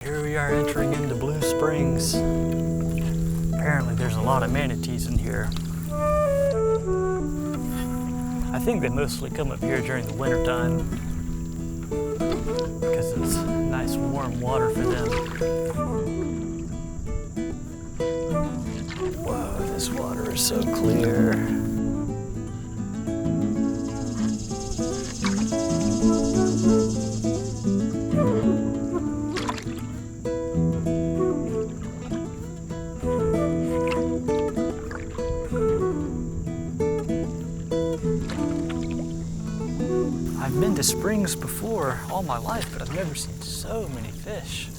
Here we are entering into Blue Springs. Apparently there's a lot of manatees in here. I think they mostly come up here during the winter time because it's nice warm water for them. Whoa, this water is so clear. I've been to springs before all my life, but I've never seen so many fish.